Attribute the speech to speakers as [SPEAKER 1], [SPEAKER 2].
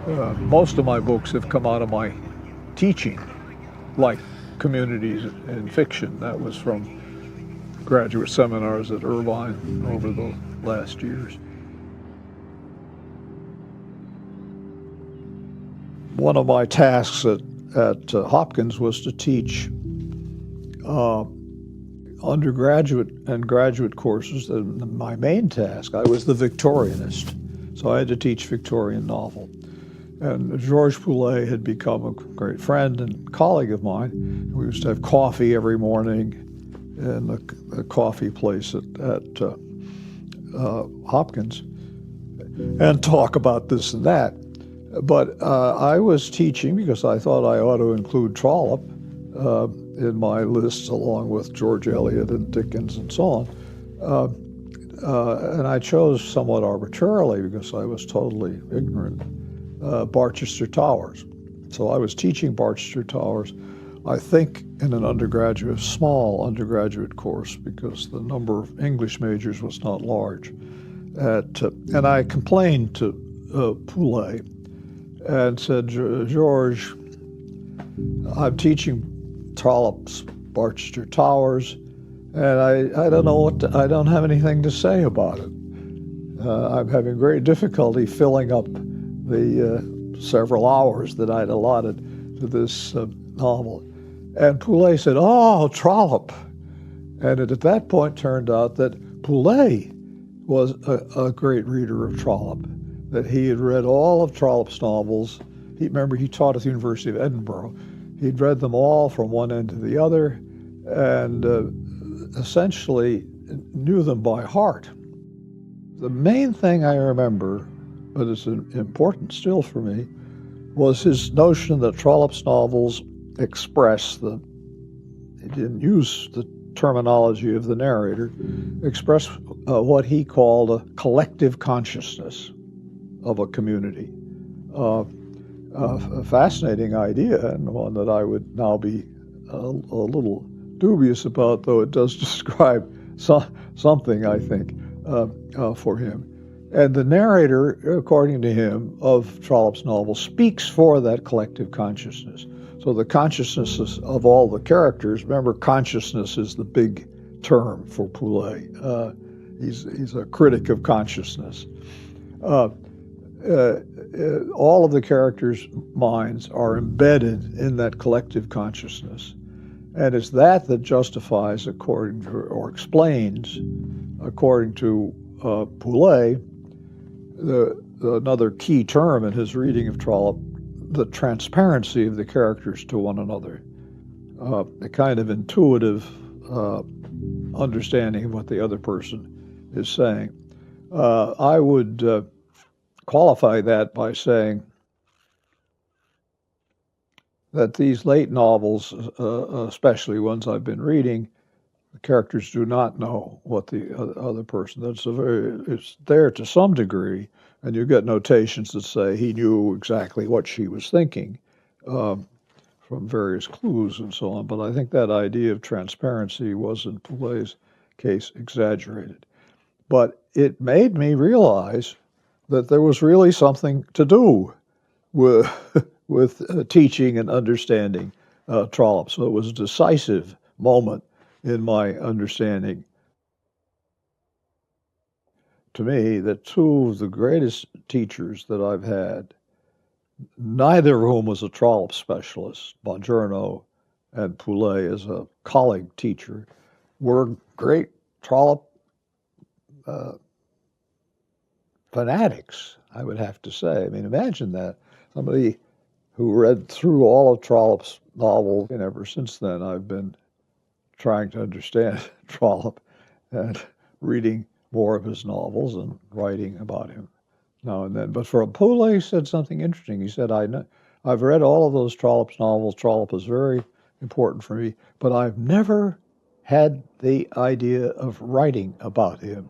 [SPEAKER 1] Most of my books have come out of my teaching, like Communities in Fiction. That was from graduate seminars at Irvine over the last years. One of my tasks at Hopkins was to teach undergraduate and graduate courses. And my main task, I was the Victorianist, so I had to teach Victorian novel. And Georges Poulet had become a great friend and colleague of mine. We used to have coffee every morning in a coffee place at Hopkins and talk about this and that. But I was teaching because I thought I ought to include Trollope in my lists along with George Eliot and Dickens and so on. And I chose somewhat arbitrarily because I was totally ignorant. Barchester Towers. So I was teaching Barchester Towers, I think in an undergraduate, small undergraduate course because the number of English majors was not large. And I complained to Poulet and said, George, I'm teaching Trollope's Barchester Towers, and I don't know I don't have anything to say about it. I'm having great difficulty filling up the several hours that I'd allotted to this novel. And Poulet said, oh, Trollope. And it at that point turned out that Poulet was a great reader of Trollope, that he had read all of Trollope's novels. Remember, he taught at the University of Edinburgh. He'd read them all from one end to the other and essentially knew them by heart. The main thing I remember, but it's important still for me, was his notion that Trollope's novels express he didn't use the terminology of the narrator, express what he called a collective consciousness of a community. A fascinating idea, and one that I would now be a little dubious about, though it does describe something, I think, for him. And the narrator, according to him, of Trollope's novel speaks for that collective consciousness. So the consciousnesses of all the characters, remember, consciousness is the big term for Poulet. He's a critic of consciousness. All of the characters' minds are embedded in that collective consciousness. And it's that justifies, according to, or explains, according to Poulet, another key term in his reading of Trollope, the transparency of the characters to one another, a kind of intuitive understanding of what the other person is saying. I would qualify that by saying that these late novels, especially ones I've been reading, the characters do not know what the other person. It's there to some degree, and you get notations that say he knew exactly what she was thinking from various clues and so on. But I think that idea of transparency was, in Poulet's case, exaggerated. But it made me realize that there was really something to do with teaching and understanding Trollope. So it was a decisive moment in my understanding, to me, that two of the greatest teachers that I've had, neither of whom was a Trollope specialist, Bongiorno and Poulet as a colleague teacher, were great Trollope fanatics, I would have to say. I mean, imagine that. Somebody who read through all of Trollope's novels, and ever since then I've been trying to understand Trollope and reading more of his novels and writing about him now and then. But for Poulet said something interesting. He said, I've read all of those Trollope's novels. Trollope is very important for me, but I've never had the idea of writing about him.